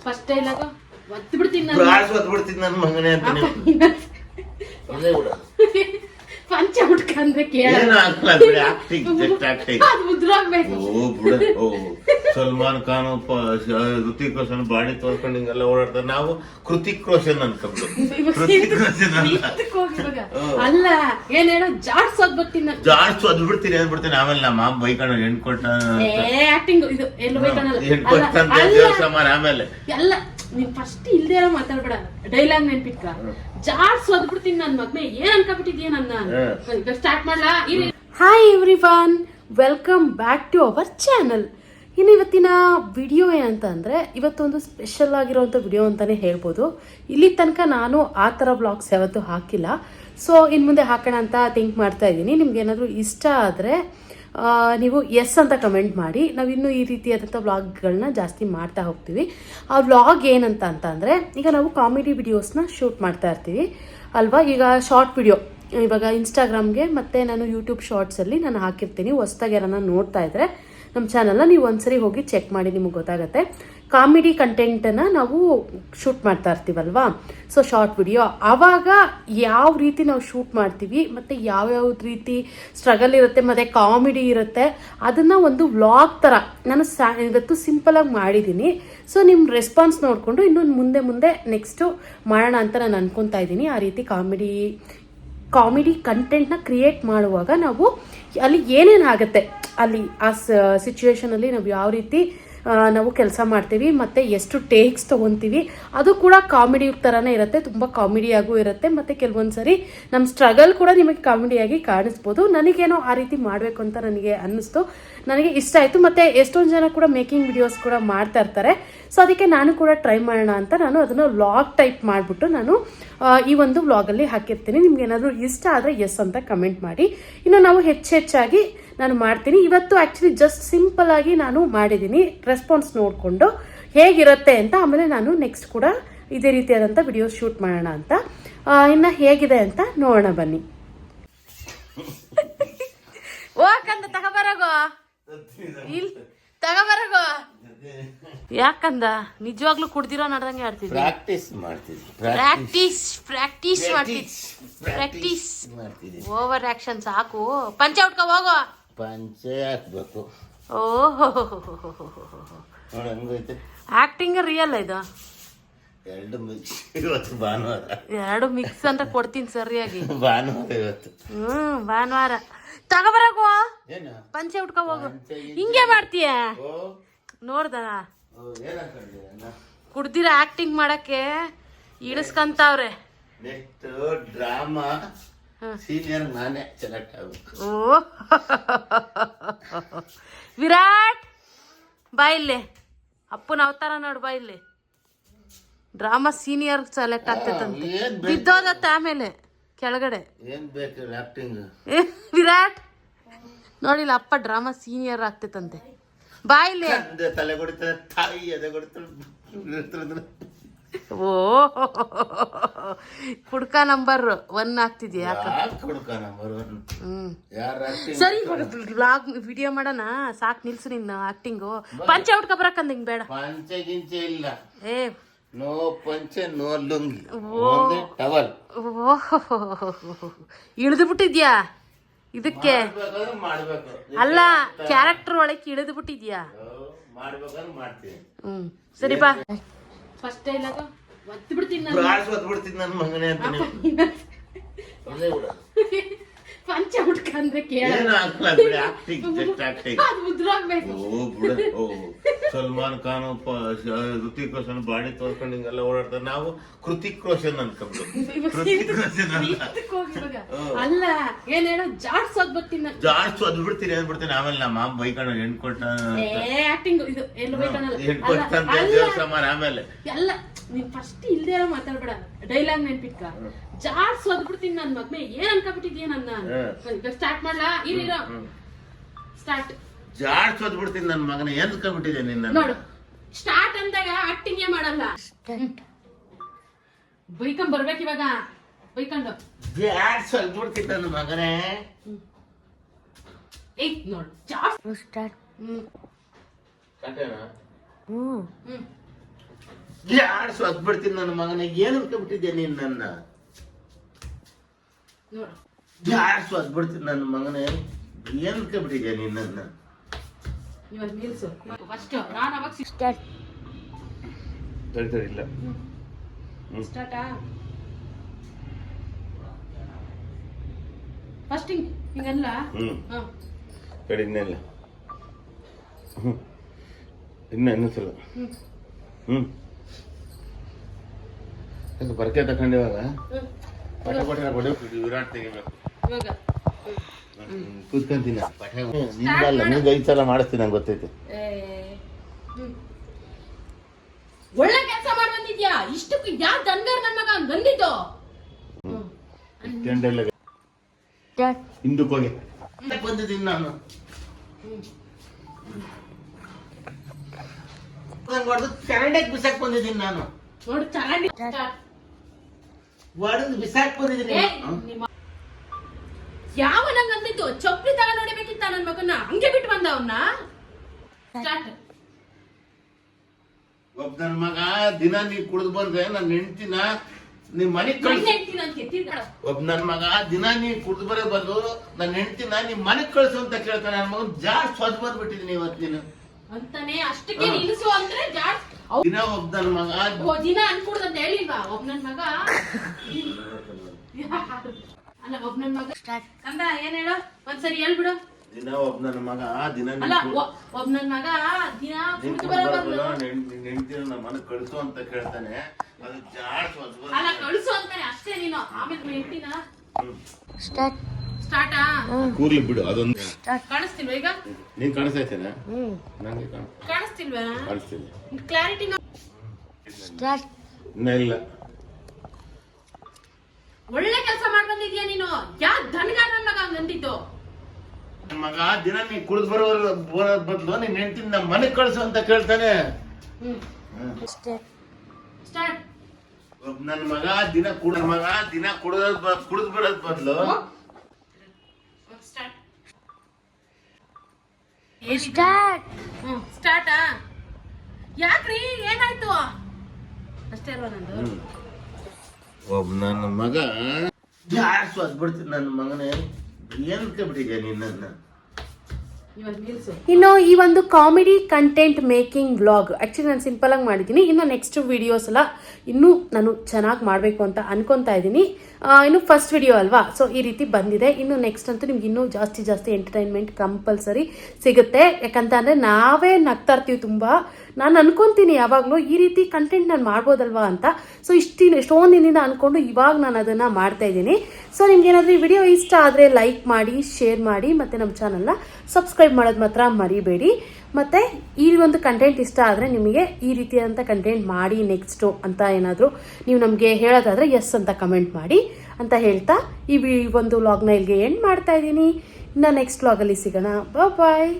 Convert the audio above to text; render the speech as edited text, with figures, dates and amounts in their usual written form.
First dialogue ಒತ್ತು ಬಿಡ್ತೀನಿ ನನ್ನ ಮಗನೇ ಅಂತ ಪಂಚ ಹುಡ್ಕಂದ್ರೆ ಸಲ್ಮಾನ್ ಖಾನ್ ಋತಿಕ್ ರೋಷನ್ ಬಾಡಿ ತೋರ್ಕೊಂಡು ಹಿಂಗೆಲ್ಲ ಓಡಾಡ್ತಾರೆ. ನಾವು ಕೃತಿಕ್ ರೋಷನ್ ಅನ್ಕೊಂಡು ಅಲ್ಲ ಏನ್ ಹೇಳೋ ಜಾಡ್ಸೋದ್ ಬರ್ತೀನಿ ಜಾಡ್ಸು ಅದ್ ಬಿಡ್ತೀನಿ ಅಂದ್ಬಿಡ್ತೀನಿ. ಆಮೇಲೆ ನಮ್ಮ ಮಾಮ ಬೈಕೊಂಡು ಹೆಣ್ ಕೊಟ್ಟ ಆಕ್ಟಿಂಗ್ ಇದು ಎಲ್ಲ ಹೆಣ್ ಕೊಟ್ಟಂತ ಆಮೇಲೆ ಎಲ್ಲ ನೀನ್ ಫಸ್ಟ್ ಇಲ್ದೇ ಮಾತಾಡ್ಬೇಡ, ಡೈಲಾಗ್ ನೆನ್ಪಿಟ್ಕ. ಜಾಡ್ಸೋದ್ ಬಿಡ್ತೀನಿ ನನ್ ಮಗ್ನೆ, ಏನ್ ಅನ್ಕೊಂಡ್ಬಿಟ್ಟಿದ್ಯಾ ನನ್ನ. ಸ್ಟಾರ್ಟ್ ಮಾಡ್ಲಾ? Hi everyone, welcome back to our channel. ಇನ್ನು ಇವತ್ತಿನ ವಿಡಿಯೋ ಏನಂತ ಅಂದರೆ, ಇವತ್ತೊಂದು ಸ್ಪೆಷಲ್ ಆಗಿರೋಂಥ ವಿಡಿಯೋ ಅಂತಲೇ ಹೇಳ್ಬೋದು. ಇಲ್ಲಿ ತನಕ ನಾನು ಆ ಥರ ವ್ಲಾಗ್ಸ್ ಯಾವತ್ತೂ ಹಾಕಿಲ್ಲ. ಸೊ ಇನ್ನು ಮುಂದೆ ಹಾಕೋಣ ಅಂತ ಥಿಂಕ್ ಮಾಡ್ತಾ ಇದ್ದೀನಿ. ನಿಮ್ಗೆ ಏನಾದರೂ ಇಷ್ಟ ಆದರೆ ನೀವು ಎಸ್ ಅಂತ ಕಮೆಂಟ್ ಮಾಡಿ. ನಾವಿನ್ನೂ ಈ ರೀತಿಯಾದಂಥ ವ್ಲಾಗ್ಗಳನ್ನ ಜಾಸ್ತಿ ಮಾಡ್ತಾ ಹೋಗ್ತೀವಿ. ಆ ವ್ಲಾಗ್ ಏನಂತ ಅಂದರೆ, ಈಗ ನಾವು ಕಾಮಿಡಿ ವಿಡಿಯೋಸ್ನ ಶೂಟ್ ಮಾಡ್ತಾ ಇರ್ತೀವಿ ಅಲ್ವಾ. ಈಗ ಶಾರ್ಟ್ ವಿಡಿಯೋ ಇವಾಗ ಇನ್ಸ್ಟಾಗ್ರಾಮ್ಗೆ ಮತ್ತು ನಾನು ಯೂಟ್ಯೂಬ್ ಶಾರ್ಟ್ಸಲ್ಲಿ ನಾನು ಹಾಕಿರ್ತೀನಿ. ಹೊಸ್ದಾಗಿ ಯಾರನ್ನ ನೋಡ್ತಾ ಇದ್ದರೆ ನಮ್ಮ ಚಾನಲ್ನ ನೀವು ಒಂದ್ಸರಿ ಹೋಗಿ ಚೆಕ್ ಮಾಡಿ, ನಿಮಗೆ ಗೊತ್ತಾಗುತ್ತೆ. ಕಾಮಿಡಿ ಕಂಟೆಂಟನ್ನು ನಾವು ಶೂಟ್ ಮಾಡ್ತಾ ಇರ್ತೀವಲ್ವಾ, ಸೊ ಶಾರ್ಟ್ ವಿಡಿಯೋ. ಆವಾಗ ಯಾವ ರೀತಿ ನಾವು ಶೂಟ್ ಮಾಡ್ತೀವಿ ಮತ್ತು ಯಾವ್ಯಾವ ರೀತಿ ಸ್ಟ್ರಗಲ್ ಇರುತ್ತೆ ಮತ್ತು ಕಾಮಿಡಿ ಇರುತ್ತೆ, ಅದನ್ನು ಒಂದು ವ್ಲಾಗ್ ಥರ ನಾನು ಇವತ್ತು ಸಿಂಪಲಾಗಿ ಮಾಡಿದ್ದೀನಿ. ಸೊ ನಿಮ್ಮ ರೆಸ್ಪಾನ್ಸ್ ನೋಡಿಕೊಂಡು ಇನ್ನೊಂದು ಮುಂದೆ ನೆಕ್ಸ್ಟು ಮಾಡೋಣ ಅಂತ ನಾನು ಅನ್ಕೊತಾ ಇದ್ದೀನಿ. ಆ ರೀತಿ ಕಾಮಿಡಿ ಕಂಟೆಂಟ್ನ ಕ್ರಿಯೇಟ್ ಮಾಡುವಾಗ ನಾವು ಅಲ್ಲಿ ಏನೇನು ಆಗುತ್ತೆ, ಅಲ್ಲಿ ಆ ಸಿಚುವೇಶನಲ್ಲಿ ನಾವು ಯಾವ ರೀತಿ ನಾವು ಕೆಲಸ ಮಾಡ್ತೀವಿ ಮತ್ತು ಎಷ್ಟು ಟೇಕ್ಸ್ ತೊಗೊತೀವಿ, ಅದು ಕೂಡ ಕಾಮಿಡಿ ಥರನೇ ಇರುತ್ತೆ. ತುಂಬ ಕಾಮಿಡಿಯಾಗೂ ಇರುತ್ತೆ ಮತ್ತು ಕೆಲವೊಂದು ಸರಿ ನಮ್ಮ ಸ್ಟ್ರಗಲ್ ಕೂಡ ನಿಮಗೆ ಕಾಮಿಡಿಯಾಗಿ ಕಾಣಿಸ್ಬೋದು. ನನಗೇನೋ ಆ ರೀತಿ ಮಾಡಬೇಕು ಅಂತ ನನಗೆ ಅನ್ನಿಸ್ತು, ನನಗೆ ಇಷ್ಟ ಆಯಿತು. ಮತ್ತು ಎಷ್ಟೊಂದು ಜನ ಕೂಡ ಮೇಕಿಂಗ್ ವಿಡಿಯೋಸ್ ಕೂಡ ಮಾಡ್ತಾ ಇರ್ತಾರೆ. ಸೊ ಅದಕ್ಕೆ ನಾನು ಕೂಡ ಟ್ರೈ ಮಾಡೋಣ ಅಂತ ನಾನು ಅದನ್ನು ವ್ಲಾಗ್ ಟೈಪ್ ಮಾಡಿಬಿಟ್ಟು ನಾನು ಈ ಒಂದು ವ್ಲಾಗಲ್ಲಿ ಹಾಕಿರ್ತೀನಿ. ನಿಮ್ಗೆ ಏನಾದರೂ ಇಷ್ಟ ಆದರೆ ಎಸ್ ಅಂತ ಕಮೆಂಟ್ ಮಾಡಿ. ಇನ್ನು ನಾವು ಹೆಚ್ಚಾಗಿ ನಾನು ಮಾಡ್ತೀನಿ. ಇವತ್ತು ಆ್ಯಕ್ಚುಲಿ ಜಸ್ಟ್ ಸಿಂಪಲ್ ಆಗಿ ನಾನು ಮಾಡಿದ್ದೀನಿ, ರೆಸ್ಪಾನ್ಸ್ ನೋಡಿಕೊಂಡು ಹೇಗಿರುತ್ತೆ ಅಂತ. ಆಮೇಲೆ ನಾನು ನೆಕ್ಸ್ಟ್ ಕೂಡ ಇದೇ ರೀತಿಯಾದಂಥ ವಿಡಿಯೋಸ್ ಶೂಟ್ ಮಾಡೋಣ ಅಂತ. ಇನ್ನು ಹೇಗಿದೆ ಅಂತ ನೋಡೋಣ ಬನ್ನಿ. ಓಕಂದ ತಗೋಬರಗೋ, ಇಲ್ಲಿ ತಗೋಬರಗೋ. ಯಾಕಂದ ನಿಜವಾಗ್ಲೂ ಕುಡ್ದಿರೋ ನಡ್ದಂಗೆ ಆಡ್ತಿದ್ವಿ. ಪ್ರಾಕ್ಟೀಸ್ ಓವರ್ ಆಕ್ಷನ್ ಸಾಕು. ಪಂಚ ಉಟ್ಕೊ ಹೋಗೋ. ಪಂಚೆ ಹಾಕ್ಬೇಕು. ಓಹೋ, ಆಕ್ಟಿಂಗ್ ರಿಯಲ್ ಇದು. ಎರಡು ಮಿಕ್ಸ್ ಅಂತ ಕೊಡ್ತೀನಿ ಸರಿಯಾಗಿ. ಭಾನುವಾರ ತಗೋಬರಕೋ. ಪಂಚೆ ಉಟ್ಕೊ ಹೋಗು. ಹಿಂಗೆ ಮಾಡ್ತೀಯ ನೋಡ್ದ? ಕುಡ್ದಿರ ಆಕ್ಟಿಂಗ್ ಮಾಡಕ್ಕೆ ಇಳಿಸ್ಕಂತಾವ್ರೆ. ಡ್ರಾಮಾ ಸೀನಿಯರ್ ನಾನೇ ಸೆಲೆಕ್ಟ್ ಆಗಬೇಕು. ಓ ವಿರಾಟ್ ಬಾ ಇಲ್ಲಿ, ಅಪ್ಪನ ಅವತಾರ ನೋಡು ಬಾ ಇಲ್ಲಿ. ಡ್ರಾಮಾ ಸೀನಿಯರ್ ಸೆಲೆಕ್ಟ್ ಆಗ್ತೈತಂತೆ. ಬಿದ್ದೋದತ್ತ ಆಮೇಲೆ ಕೆಳಗಡೆ. ಏನ್ ಬೇಕು ಆಕ್ಟಿಂಗ್? ವಿರಾಟ್ ನೋಡಿಲ್ಲ, ಅಪ್ಪ ಡ್ರಾಮಾ ಸೀನಿಯರ್ ಆಗ್ತೈತಂತೆ. ಬಾ ಇಲ್ಲಿ. ತಲೆ ಕೊಡ್ತಾರೆ, ತಾಯಿ ಅದೇ ಕೊಡ್ತಾರೆ. ಓ ಕುಡ್ಕ ನಂಬರ್ 1 ಆಗ್ತಿದ್ಯಾ? ಸರಿ ವ್ಲಾಗ್ ವಿಡಿಯೋ ಮಾಡೋಣ. ಸಾಕ್ ನಿಲ್ಸು ನಿನ್ನ ಆಕ್ಟಿಂಗು. ಪಂಚೆ ಉಟ್ಕೊ ಬರಕಂದ ಹಿಂಗ್ ಬೇಡ. ಪಂಚೆ ಗಿಂಚೆ ಇಲ್ಲ. ಏ ನೋ ಪಂಚೆ ನೋ ಲುಂಗಿ, ಟವಲ್. ಇಳಿದು ಬಿಟ್ಟಿದ್ಯಾ ಇದಕ್ಕೆ? ಅಲ್ಲ, ಕ್ಯಾರೆಕ್ಟರ್ ಒಳಗೆ ಇಳಿದು ಬಿಟ್ಟಿದ್ಯಾ? ಸರಿ ಬಾ. ಫಸ್ಟ್ ಡೈಲಾಗ್ ಒತ್ತು ಬಿಡ್ತೀನಿ ನನ್ನ ಮಗನೇ ಅಂತ ಪಂಚ ಹುಡ್ಕಂದ್ರೆ ಸಲ್ಮಾನ್ ಖಾನ್ ಋತಿಕ್ ರೋಷನ್ ಬಾಡಿ ತೋರ್ಕೊಂಡು ಹಿಂಗೆಲ್ಲ ಓಡಾಡ್ತಾರೆ. ನಾವು ಕೃತಿಕ್ ರೋಷನ್ ಅನ್ಕೊಂಡು ಅಲ್ಲ ಏನ್ ಹೇಳೋ ಜಾಡ್ಸೋದ್ ಬರ್ತೀನಿ. ಜಾಡ್ಸು ಅದ್ ಬಿಡ್ತೀನಿ ಅಂದ್ಬಿಡ್ತೀನಿ. ಆಮೇಲೆ ನಮ್ಮ ಮಾಮ ಬೈಕೊಂಡು ಹೆಣ್ ಕೊಟ್ಟ ಆಕ್ಟಿಂಗ್ ಇದು ಎಲ್ಲ ಹೆಣ್ ಕೊಟ್ಟಂತ ಆಮೇಲೆ ಎಲ್ಲ ನೀನ್ ಫಸ್ಟ್ ಇಲ್ದೇ ಮಾತಾಡ್ಬೇಡ, ಡೈಲಾಗ್ ನೆನ್ಪಿಟ್ಕ. ಜಾಡ್ಸೋದ್ ಬಿಡ್ತೀನಿ ನನ್ ಮಗ್ನೆ, ಏನ್ ಅನ್ಕೊಂಡ್ಬಿಟ್ಟಿದ್ಯಾ ನನ್ನ. ಸ್ಟಾರ್ಟ್ ಮಾಡ್ಲಾ? ಇರೋ ಸ್ಟಾರ್ಟ್. ಜಾಡ್ಸೋದ್ ಬಿಡ್ತೀನಿ ನನ್ನ ಮಗನ, ಏನ್ ಅನ್ಕೊಂಡ್ಬಿಟ್ಟಿದ್ಯಾ ನಿನ್ನ. ನೋಡು, ಸ್ಟಾರ್ಟ್ ಅಂದಾಗ ಆಕ್ಟಿಂಗೇ ಮಾಡಲ್ಲ. ಬೈಕೊಂಡ್ ಬರ್ಬೇಕು ಇವಾಗ. ಬೈಕೊಂಡು ಜಾಡ್ಸೋದ್ ಬಿಡ್ತೀನಿ ನನ್ನ ಮಗನೇ. ಏಯ್ ನೋಡು, ಜಾಡ್ಸ್ ಸ್ಟಾರ್ಟ್. ಜಾಡ್ಸು ಅದ್ಬಿಡ್ತೀನಿ ನನ್ನ ಮಗನ. ಏನ್ ಅನ್ಕೊಂಡ್ಬಿಟ್ಟಿದ್ಯಾ ನೀನ್ ನನ್ನ? ನೋಡು ಜಾಡ್ಸು ಅದ್ಬಿಡ್ತೀನಿ ನನ್ನ ಮಗನೇ. ಏನ್ ಅನ್ಕೊಂಡ್ಬಿಟ್ಟಿದ್ಯಾ ನೀನ್ ನನ್ನ? ಇವತ್ತು ನಿಲ್ಸು ಫಸ್ಟ್. ನಾನು ಅವಾಗ ಇಲ್ಲ ಸ್ಟಾರ್ಟಾ ಫಸ್ಟ್ ಹಿಂಗಲ್ಲ. ಕಡೆ ಇನ್ನೆಲ್ಲ ಇನ್ನೊಂದ್ಸಲ ಬರ್ಕೆ ತಕೊಂಡಿವಾಗ ಪಟ ಪಟ ವಿರಾಟ್ ತೆಗಿಬೇಕು. ಇವಾಗ ಕೂತ್ಕೊಂತೀನಿ. ನಿಂದಲ್ಲ, ನಿಂಗೆ 5 ಸಲ ಮಾಡಿಸ್ತೀನಿ, ನಂಗೆ ಗೊತ್ತೈತೆ. ಒಳ್ಳೆ ಕೆಲಸ ಮಾಡಿ ಬಂದಿದ್ಯಾ. ಇಷ್ಟಕ್ಕೆ ಯಾ ದನ್ಗಾರ ನನ್ನ ಮಗ ಹಂಗ್ ಬಂದಿದ್ದು? ಹಿಂದಕ್ಕೆ ಹೋಗಿ ಬಂದಿದ್ದೀನಿ ನಾನು. ಚರಂಡಿಗೆ ಬಿಸಾಕ್ ಬಂದಿದ್ದೀನಿ ನಾನು. ನೋಡು ಚರಂಡಿ ಹೊಡೆದು ಬಿಸಾಕ್ ಬಂದಿದ್ದೀನಿ. ಯಾವ ನಂಗೆ ಅಂದಿತ್ತು? ಚಪ್ಪಲಿ ತಗೊಂಡು ನೋಡಿಬೇಕಿತ್ತ ನನ್ನ ಮಗನ? ಹಂಗೆ ಬಿಟ್ಟು ಬಂದ ಅವನ್ನ. ಒಬ್ಬ ನನ್ ಮಗ ದಿನ ನೀ ಕುಡ್ದು ಬಂದ್ರೆ ನನ್ನ ಹೆಂಡ್ತಿನ ನಿಮ್ ಮನೆಗ್ ಒಬ್ಬ ನನ್ ಮಗ ದಿನ ನೀ ಕುಡ್ದು ಬರೋ ಬಂದು ನನ್ನ ಹೆಂಡ್ತಿನ ನಿಮ್ ಮನೆಗ್ ಕಳ್ಸು ಅಂತ ಕೇಳ್ತಾನೆ. ನನ್ ಮಗನ್ ಜಾಸ್ತಿ ಸ್ವದ್ ಬಂದ್ಬಿಟ್ಟಿದೀನಿ ಇವತ್ತು ನೀನು ಅಂತಾನೆ. ಅಷ್ಟಕ್ಕೆ ನಿಲ್ಸು ಅಂದ್ರೆ ದಿನ ಒಬ್ಬ ನನ್ ಮಗ ದಿನ ಅನ್ಕೂಡ್ದು ಅಂತ ಹೇಳಿಲ್ವಾ? ಒಬ್ಬ ನನ್ ಮಗ ಅಲ್ಲ, ಒಬ್ಬ ನನ್ ಮಗ ಕಂದ ಏನ್ ಹೇಳು ಒಂದ್ಸರಿ ಹೇಳ್ಬಿಡು. ದಿನ ಒಬ್ಬ ನನ್ನ ಮಗ ದಿನ ಅಲ್ಲ, ಒಬ್ಬ ನನ್ ಮಗ ದಿನ ಕುಡ್ದು ಬರೋ ಬದಲು ಹೆಂಡ್ತಿನ ನಮ್ಮ ಮನೆಗ್ ಕಳ್ಸು ಅಂತ ಕೇಳ್ತಾನೆ. ಅದು ಜಾಸ್ತಿ ಅಲ್ಲ, ಕಳ್ಸು ಅಂತಾನೆ ಅಷ್ಟೇ. ನೀನು ಆಮೇಲೆ ಹೆಂಡ್ತಿನ ಸ್ಟಾರ್ಟಾ ಕೂರ್ಲಿ ಬಿಡು. ಅದೊಂದು ಕಾಣಿಸ್ತಿಲ್ವಾ ಈಗ? ನೀನ್ ಕಾಣಿಸ್ತೈತೇನೆ? ನಂಗೆ ಕಾಣಿಸ್ತಿಲ್ವಾ? ಕಾಣಿಸ್ತಿಲ್ಲ. ಕ್ಲಾರಿಟಿ ಇನ್ನ ಇಲ್ಲ. ಒಳ್ಳೆ ಕೆಲಸ ಮಾಡಿ ಬಂದಿದ್ಯಾ ನೀನು. ಯಾ ದನ್ಗಾರ ನನ್ನ ಮಗ ಹಂಗ್ ಅಂದಿದ್ದು? ನನ್ನ ಮಗ ದಿನ ನೀ ಕುಡಿದು ಬರೋ ಬದಲು ನೀನ್ ಹೆಂಡ್ತಿನ ನಮ್ಮ ಮನೆಗ್ ಕಳ್ಸು ಅಂತ ಕೇಳ್ತಾನೆ. ಸ್ಟಾರ್ಟ್. ಒಬ್ಬ ನನ್ನ ಮಗ ದಿನ ಕುಡಿದು ಬರೋದ್ ಬದಲು ಸ್ಟಾರ್ಟಾ? ಯಾಕ್ರಿ ಏನಾಯ್ತು? ಅಷ್ಟೇ ಅಲ್ವಾ ನಂದು? ಒಬ್ಬ ನನ್ನ ಮಗ ಜಾಸ್ತಿ ಅದ್ಬಿಡ್ತೀನಿ ನನ್ನ ಮಗನೇ. ಏನ್ ಬಿಟ್ಟಿದ್ಯಾ ನೀನ್ ನನ್ನ? ಇನ್ನು ಈ ಒಂದು comedy content making vlog actually ನಾನು ಸಿಂಪಲಾಗಿ ಮಾಡಿದ್ದೀನಿ. ಇನ್ನು ನೆಕ್ಸ್ಟ್ ವಿಡಿಯೋಸ್ ಎಲ್ಲ ಇನ್ನೂ ನಾನು ಚೆನ್ನಾಗಿ ಮಾಡಬೇಕು ಅಂತ ಅನ್ಕೊತಾ ಇದ್ದೀನಿ. ಇನ್ನು ಫಸ್ಟ್ ವಿಡಿಯೋ ಅಲ್ವಾ, ಸೊ ಈ ರೀತಿ ಬಂದಿದೆ. ಇನ್ನು ನೆಕ್ಸ್ಟ್ ಅಂತೂ ನಿಮ್ಗೆ ಇನ್ನೂ ಜಾಸ್ತಿ ಎಂಟರ್ಟೈನ್ಮೆಂಟ್ ಕಂಪಲ್ಸರಿ ಸಿಗುತ್ತೆ. ಯಾಕಂತಂದರೆ ನಾವೇ ನಗ್ತಾ ಇರ್ತೀವಿ ತುಂಬ. ನಾನು ಅನ್ಕೊತೀನಿ ಯಾವಾಗಲೂ ಈ ರೀತಿ ಕಂಟೆಂಟ್ ನಾನು ಮಾಡ್ಬೋದಲ್ವಾ ಅಂತ. ಸೊ ಎಷ್ಟೊಂದು ದಿನದಿಂದ ಅಂದ್ಕೊಂಡು ಇವಾಗ ನಾನು ಅದನ್ನು ಮಾಡ್ತಾ ಇದ್ದೀನಿ. ಸೊ ನಿಮ್ಗೆ ಏನಾದರೂ ಈ ವಿಡಿಯೋ ಇಷ್ಟ ಆದರೆ ಲೈಕ್ ಮಾಡಿ, ಶೇರ್ ಮಾಡಿ, ಮತ್ತು ನಮ್ಮ ಚಾನಲ್ನ ಸಬ್ಸ್ಕ್ರೈಬ್ ಮಾಡೋದು ಮಾತ್ರ ಮರಿಬೇಡಿ. ಮತ್ತು ಈ ಒಂದು ಕಂಟೆಂಟ್ ಇಷ್ಟ ಆದರೆ ನಿಮಗೆ ಈ ರೀತಿಯಾದಂಥ ಕಂಟೆಂಟ್ ಮಾಡಿ ನೆಕ್ಸ್ಟು ಅಂತ ಏನಾದರೂ ನೀವು ನಮಗೆ ಹೇಳೋದಾದರೆ ಎಸ್ ಅಂತ ಕಮೆಂಟ್ ಮಾಡಿ ಅಂತ ಹೇಳ್ತಾ ಈ ಒಂದು ವ್ಲಾಗ್ನ ಇಲ್ಲಿಗೆ ಎಂಡ್ ಮಾಡ್ತಾ ಇದ್ದೀನಿ. ಇನ್ನು ನೆಕ್ಸ್ಟ್ ವ್ಲಾಗಲ್ಲಿ ಸಿಗೋಣ. ಬಾಯ್.